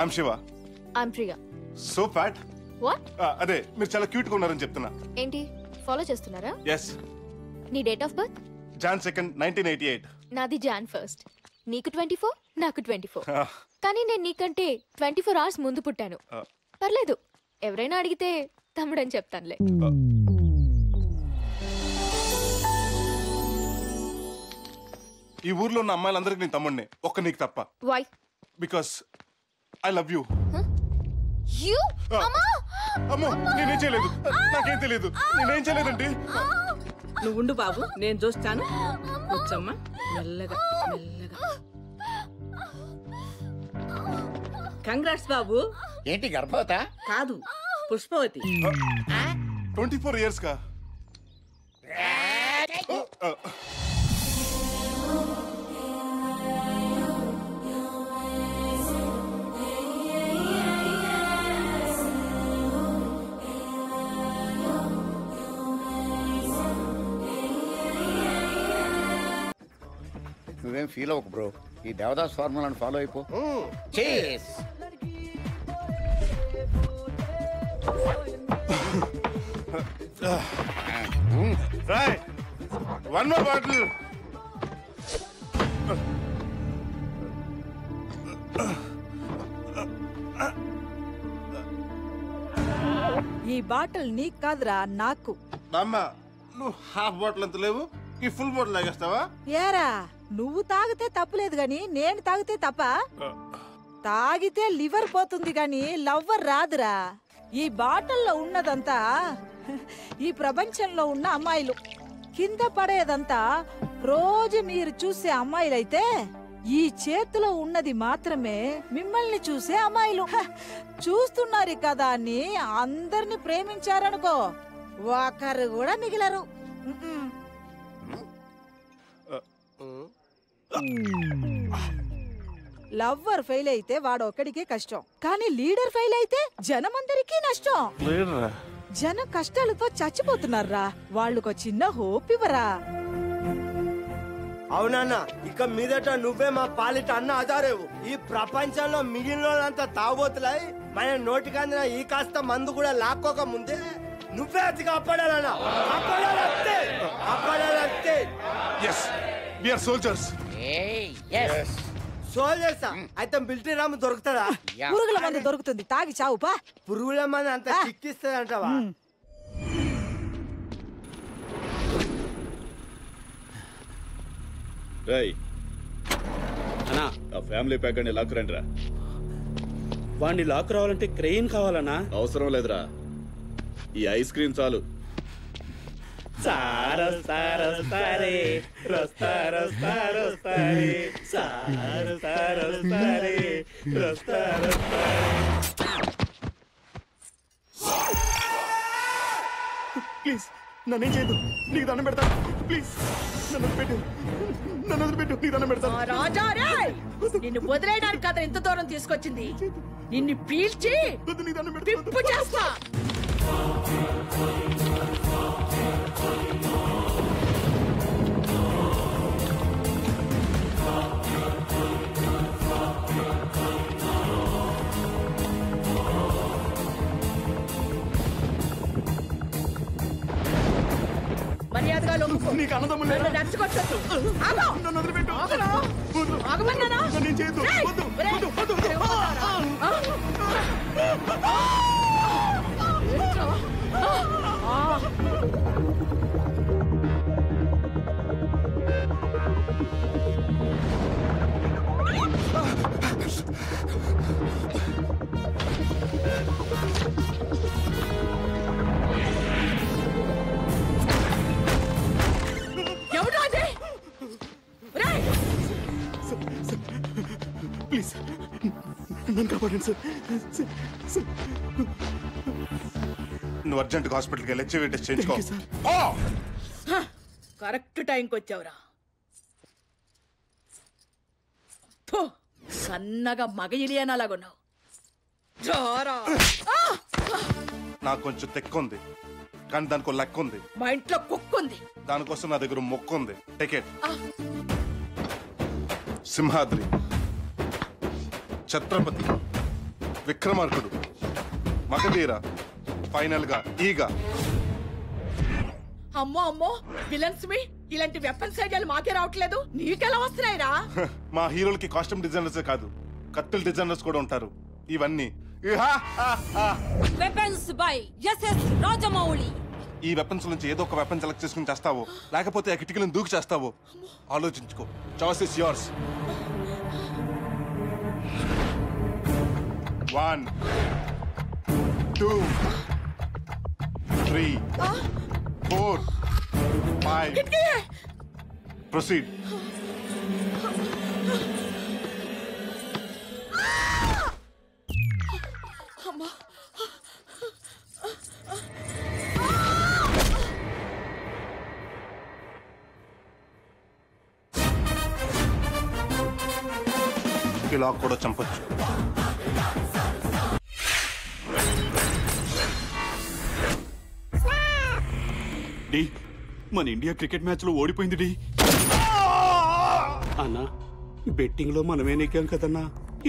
I'm Shiva. I'm Priya. So fat. What? అదే మీరు చాలా క్యూట్ గా ఉన్నారని చెప్తున్నా. ఏంటి ఫాలో చేస్తున్నారా? ఎస్. నీ date of birth? Jan 2nd, 1988. నాది Jan 1st. నీకు 24, నాకు 24. కానీ నేను నీకంటే 24 hours ముందు పుట్టాను. పర్లేదు, ఎవరైనా అడిగితే తమ్ముడని చెప్తానులే. ఈ ఊర్లో ఉన్న అమ్మాయిలందరికీ నేను తమ్ముడిని, ఒక్క నీకు తప్ప. Why? Because I love you. You? అమ్మో, నేనేం చేయలేదు, నాకేం తెలియదు, నేనేం చేయలేదండి. నువ్వు ఉండు బాబు, నేను చూస్తాను. కూర్చోమ్మా, మెల్లగా మెల్లగా. కంగ్రాట్స్ బాబు. ఏంటి గర్భవత? కాదు, పుష్పవతి. 24 years కా? నువ్వేం ఫీల్ అవ్వకు బ్రో, ఈ దేవదాస్ ఫార్ములాని ఫాలో అయిపో. చేస్. Right. One more bottle. ఈ బాటిల్ నీకు కాదురా, నాకు. బామ్మ, నువ్వు హాఫ్ బాటిల్ అంత లేవు, ఈ ఫుల్ బాటిల్ తాగేస్తావా? ఏరా, నువ్వు తాగితే తప్పులేదు గాని నేను తాగితే తప్ప? తాగితే లివర్ పోతుంది గాని లవ్వర్ రాదురా. ఈ బాటిల్లో ఉన్నదంతా ఈ ప్రపంచంలో ఉన్న అమ్మాయిలు, కింద పడేదంతా రోజు మీరు చూసే అమ్మాయిలైతే ఈ చేతిలో ఉన్నది మాత్రమే మిమ్మల్ని చూసే అమ్మాయిలు. చూస్తున్నారు కదా అని అందరిని ప్రేమించారనుకో, ఒకరు కూడా మిగిలరు. లవ్వర్ ఫెయిల్ అయితే వాడొక్కడికే కష్టం, కానీ లీడర్ ఫెయిల్ అయితే జనమందరికీ నష్టం. జనం కష్టాలతో చచ్చిపోతున్నారా, వాళ్ళకు చిన్న హోప్ ఇవ్వరా? అవునన్నా, ఇక మీదట నువ్వే మా పాలిట అన్న ఆధారేవు. ఈ ప్రపంచంలో మిగిలిన వాళ్ళంతా తాగబోతులై మన నోటికందిన ఈ కాస్త మందు కూడా లాక్కోక ముందే నువ్వే అతి కాపాడాలన్నా. కాపాడాలంతే. Yes, we are soldiers. సోల్జర్సా? అయితే మిలిటరీ రాము దొరుకుతుందా? పురుగుల మందు దొరుకుతుంది, తాగి చావుపా. పురుగుల మంది అంత చిక్కిస్తుంది అంటావా? అన్నా, ఆ ఫ్యామిలీ ప్యాక్ అని లాక్ రండి రా. వాడిని లాక్ రావాలంటే క్రెయిన్ కావాలన్నా. అవసరం లేదురా, ఈ ఐస్ క్రీమ్ చాలు. ప్లీజ్ నన్నేం చేయదు, నీకు దండం పెడతాను. ప్లీజ్ నన్ను వదిలిపెట్టు, నన్ను వదిలిపెట్టు, నీకు దండం పెడతాను. నిన్ను వదిలేయడానికి కదా ఎంత దూరం తీసుకొచ్చింది. నిన్ను పీల్చి పిప్పు చేస్తా. మర్యాదగా లొంగుకో. నీకు అన్నదమ్ములు లేరా? నడుచుకొచ్చు. నన్ను వదిలిపెట్టు. ఆగమన్నానా? నన్నేం చేయదు. వద్దు, వద్దు, వద్దు, వద్దు. ప్లీజ్ నన్ను కాపాడండి సార్. నువ్వు అర్జెంట్గా హాస్పిటల్కి వెళ్ళి హెచ్ఐవి టెస్ట్ చేయించుకో. కరెక్ట్ టైంకి వచ్చావురా. సన్నగా మగ ఇలియనాలాగున్నావు. నాకు కొంచెం తెక్కుంది, కానీ దానికి లెక్క ఉంది. మా ఇంట్లో కుక్కుంది, దానికోసం నా దగ్గర మొక్కు ఉంది. టికెట్ సింహాద్రి, ఛత్రపతి, విక్రమార్కుడు, మగధీర, ఫైనల్ గా ఈగ. అమ్మో అమ్మో విలన్స్ మీ ఇలాంటి వెపన్స్ ఐడియాలు మాకే రావట్లేదు, నీకెలా వస్తున్నాయిరా? మా హీరోలకి కాస్ట్యూమ్ డిజైనర్స్ కాదు, కత్తుల డిజైనర్స్ కూడా ఉంటారు. ఇవన్నీ వెపన్స్ బై ఎస్ఎస్ రాజమౌళి. ఈ వెపన్స్ నుంచి ఏదో ఒక వెపన్ సెలెక్ట్ చేసుకుని చేస్తావో, లేకపోతే ఆ కిటికీలను దూకి చేస్తావో ఆలోచించుకో. Choice is yours. 1 2 3 4 5 ప్రొసీడ్. ఇలా కూడా చంపొచ్చు. డి మన ఇండియా క్రికెట్ మ్యాచ్ లో ఓడిపోయింది డి. అన్నా బెట్టింగ్ లో మనమే నెగ్గాం కదన్నా,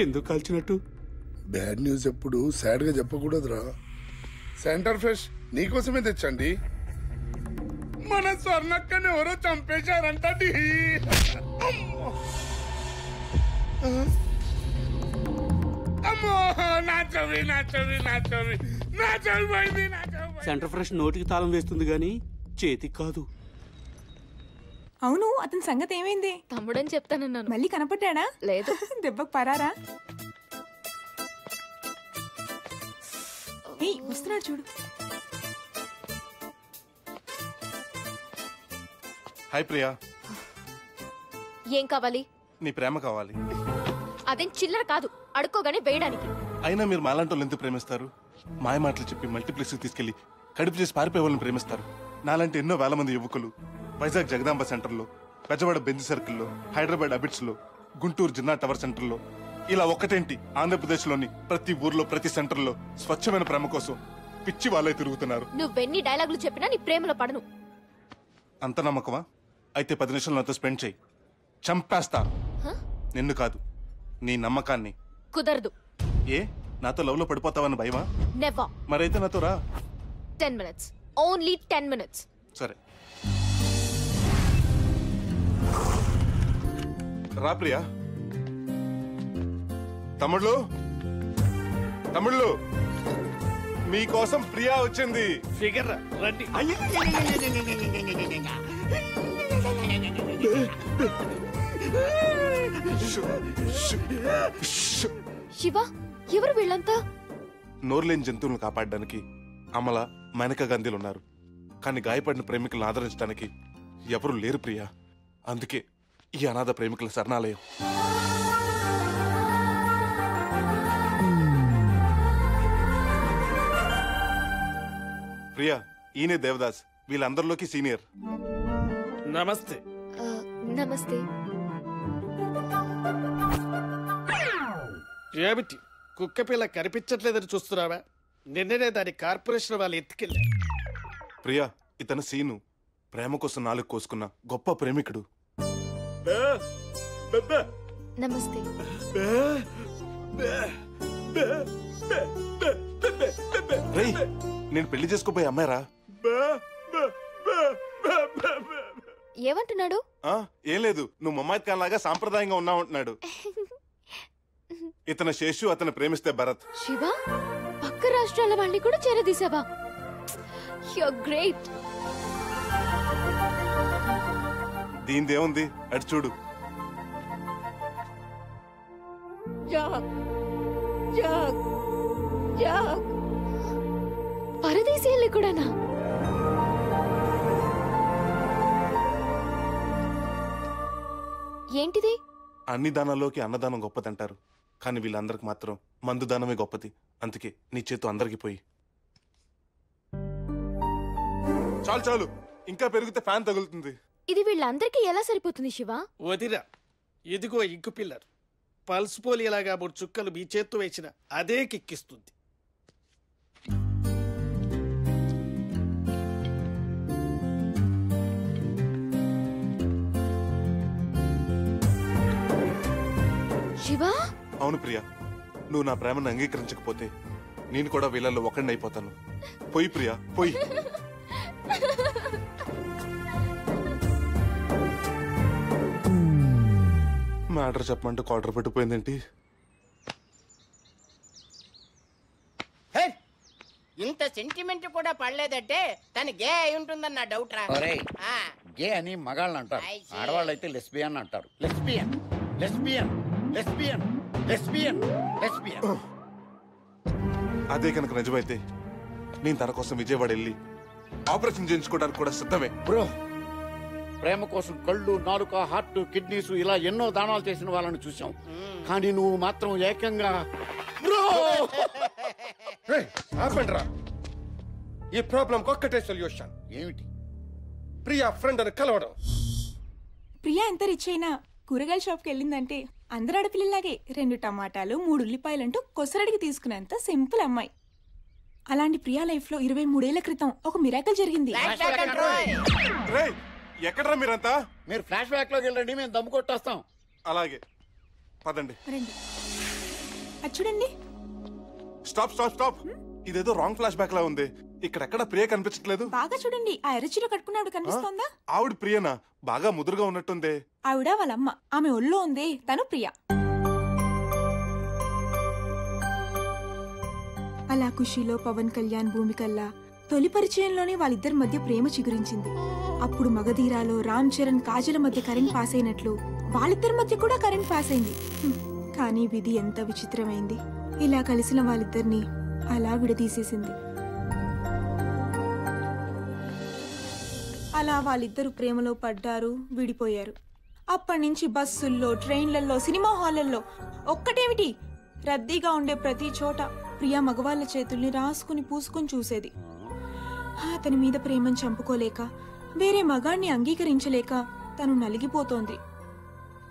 ఎందుకు కాల్చినట్టు? బ్యాడ్ న్యూస్ ఎప్పుడు సాడ్ గా చెప్పకూడదురా. సెంటర్ ఫ్రెష్ నీకోసమే తెచ్చండి. మన స్వర్ణక్కని ఎవరో చంపేశారంట. అమ్మో నా చెవి నా చెవి నా చెవి నా చెవి పోయింది, నా చెవి. సెంటర్ ఫ్రెష్ నోటికి తాళం వేస్తుంది గాని చేతికి కాదు. అవును, అతని సంగతి ఏమైంది? తమ్ముడని చెప్తానన్నాను. మళ్ళీ కనపడ్డా? లేదు. దెబ్బకు పరారా? వస్తున్నాడు చూడు. హాయ్ ప్రియా. ఏం కావాలి? నీ ప్రేమ కావాలి. అదేం చిల్లర కాదు, అడుక్కోగానే వేయడానికి. అయినా మీరు మాలాంటి వాళ్ళు ఎందుకు ప్రేమిస్తారు? మాయ మాటలు చెప్పి మల్టీప్లెక్స్ తీసుకెళ్లి కడుపు చేసి పారిపోయే వాళ్ళని ప్రేమిస్తారు. నాలాంటి ఎన్నో వేల మంది యువకులు వైజాగ్ జగదాంబ సెంటర్లో, పెజవాడ బెంజ్ సర్కిల్లో, హైదరాబాద్ అబిట్స్ లో, గుంటూరు జిన్నా టవర్ సెంటర్లో, ఇలా ఒక్కటేంటి ఆంధ్రప్రదేశ్ లోని ప్రతి ఊర్లో ప్రతి సెంటర్లో స్వచ్ఛమైన ప్రేమ కోసం పిచ్చి వాళ్ళే తిరుగుతున్నారు. నువ్వెన్ని డైలాగులు చెప్పినా నీ ప్రేమలో పడను. అంత నమ్మకమా? అయితే 10 నిమిషాలు నాతో స్పెండ్ చేయి, చంపేస్తా. నిన్ను కాదు, నీ నమ్మకాన్ని. కుదరదు. ఏ నాతో లవ్ లో పడిపోతావని భయమా? నెవర్. మరైతే నాతో రా. 10 minutes. Only 10 minutes. సరే రా ప్రియా. తమ్ముళ్ళు తమ్ముళ్ళు మీకోసం ప్రియా వచ్చింది. ఫిగర్ రండి. శివ, ఎవరు వీళ్ళంతా? నోరులేని జంతువులను కాపాడడానికి అమల, మేనకా గాంధీలు ఉన్నారు. కానీ గాయపడిన ప్రేమికులను ఆదరించడానికి ఎవరు లేరు ప్రియా. అందుకే ఈ అనాథ ప్రేమికుల శరణాలయం. ప్రియా, ఈయనే దేవదాస్, వీళ్ళందరిలోకి సీనియర్. నమస్తే. నమస్తే. ఏమిటి కుక్క పిల్ల కనిపించట్లేదని చూస్తున్నావా? నిన్ననే దాని కార్పొరేషన్ వాళ్ళు ఎత్తుకెళ్ళా. ప్రియా, ఇతను సీను, ప్రేమ కోసం 4 కోసుకున్న గొప్ప ప్రేమికుడు. నమస్తే. రేయ్, నేను పెళ్లి చేసుకోపోయే అమ్మాయిరా. ఏమంటున్నాడు? ఏం లేదు, నువ్వు మమ్మాయి ఖాన్ లాగా సాంప్రదాయంగా ఉన్నావు అంటున్నాడు. ఇతను శేషు, అతను ప్రేమిస్తే భరత్. శివ, పక్క రాష్ట్రాల వాళ్ళని కూడా చేరదీసావా? You're great. దీనిదేముంది, అటు చూడు. పరదేశీయుల్ని కూడానా? ఏంటిది? అన్ని దానాల్లోకి అన్నదానం గొప్పదంటారు, కానీ వీళ్ళందరికి మాత్రం మందు దానమే గొప్పది. అందుకే నీ చేతు అందరికి పోయి. చాలు చాలు, ఇంకా పెరిగితే ఫ్యాన్ తగులుతుంది. ఇది వీళ్ళందరికీ ఎలా సరిపోతుంది శివ? వదిరా, ఇదిగో ఇంకు పిల్లర్. పల్స్ పోలియలాగా 3 చుక్కలు మీ చేత్తో వేసిన అదే కిక్కిస్తుంది. శివ? అవును ప్రియా, నువ్వు నా ప్రేమను అంగీకరించకపోతే నేను కూడా వీళ్ళల్లో ఒకడిని అయిపోతాను. పోయి ప్రియా పోయి. మ్యాటర్ చెప్పమంటే క్వార్టర్ పెట్టిపోయిందేంటి? ఇంత సెంటిమెంట్ కూడా పడలేదంటే తను గే అయి ఉంటుందని నా డౌట్ రా. గే అని మగాళ్ళని అంటారు, ఆడవాళ్ళు అయితే లెస్బియన్ అంటారు. Lesbian lesbian lesbian lesbian lesbian. అదే కనుక నిజమైతే నేను తన కోసం విజయవాడ వెళ్ళి ఆపరేషన్ చేయించుకోవడానికి కూడా సిద్ధమే. బ్రో, ప్రేమ కోసం కళ్ళు, నాలుక, హార్ట్, కిడ్నీస్ ఇలా ఎన్నో దానాలు చేసిన వాళ్ళని చూసాం. కానీ నువ్వు మాత్రం ఏకంగా ఆపండ్రా. ఈ ప్రాబ్లం ఒక్కటే సొల్యూషన్. ఏమిటి? ప్రియా ఫ్రెండ్ అని కలవడం. ప్రియా ఎంత రిచ్ అయినా కూరగాయల షాప్కి వెళ్ళిందంటే అందరు ఆడపిల్లలాగే 2 టమాటాలు 3 ఉల్లిపాయలంటూ కొసరడికి తీసుకునేంత సింపుల్ అమ్మాయి. అలాంటి ప్రియా లైఫ్ లో 23 ఏళ్ల క్రితం ఒక మిరాకల్ జరిగింది. ఎక్కడరా మీరంతా? మీరు ఫ్లాష్ బ్యాక్ లోకి వెళ్ళండి, మేము దమ్ము కొట్టేస్తాం. అలాగే పదండి. అది చూడండి. Stop stop stop. ఇదేదో రాంగ్ ఫ్లాష్ బ్యాక్ లా ఉంది. ఇక్కడెక్కడ ప్రియ కనిపించట్లేదు. బాగా చూడండి, ఆ ఎర్రచీర కట్టుకున్నాడు కనిపిస్తోందా? ఆవిడ ప్రియనా? బాగా ముదురుగా ఉన్నట్టుందే. ఆవిడ వాళ్ళమ్మ, ఆమె ఒళ్ళో ఉంది, తను ప్రియా. అలా ఖుషీలో పవన్ కళ్యాణ్ భూమికల్లా తొలి పరిచయంలోనే వాళ్ళిద్దరి మధ్య ప్రేమ చిగురించింది. అప్పుడు మగధీరాలో రామ్ చరణ్ కాజల మధ్య కరెంట్ పాస్ అయినట్లు వాళ్ళిద్దరి మధ్య కూడా కరెంట్ పాస్ అయింది. కానీ విధి ఎంత విచిత్రమైంది. ఇలా కలిసిన వాళ్ళిద్దరిని అలా విడదీసేసింది. అలా వాళ్ళిద్దరు ప్రేమలో పడ్డారు, విడిపోయారు. అప్పటి నుంచి బస్సుల్లో, ట్రైన్లలో, సినిమా హాళ్లలో, ఒక్కటేమిటి రద్దీగా ఉండే ప్రతి చోట ప్రియా మగవాళ్ళ చేతుల్ని రాసుకుని పూసుకుని చూసేది. అతని మీద ప్రేమను చంపుకోలేక, వేరే మగాణ్ణి అంగీకరించలేక తను నలిగిపోతోంది.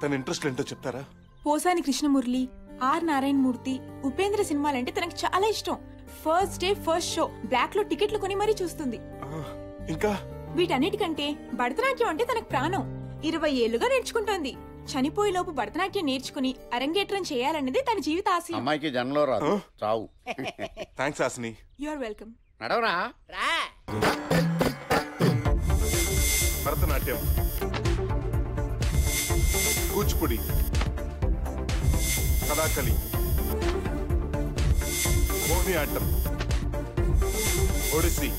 తన ఇంట్రెస్ట్ ఏంటో చెప్తారా? పోసాని కృష్ణమురళి, ఆర్ నారాయణ మూర్తి, ఉపేంద్ర సినిమాలంటే తనకు చాలా ఇష్టం. First day first show black లో టికెట్లు కొని మరీ చూస్తుంది. ఇంకా వీటన్నిటికంటే భరతనాట్యం అంటే తనకు ప్రాణం. 20 ఏళ్లుగా నేర్చుకుంటోంది. చనిపోయేలోపు భరతనాట్యం నేర్చుకుని అరంగేట్రం చేయాలన్నది తన జీవిత ఆశయం. అమ్మాయికి జన్మలో రాదు, చావు. Thanks Hasini. You are welcome. నడవరా. భరతనాట్యం, కూచిపూడి, కథాకళి, మోహిని ఆటం, ఒడిస్సీ,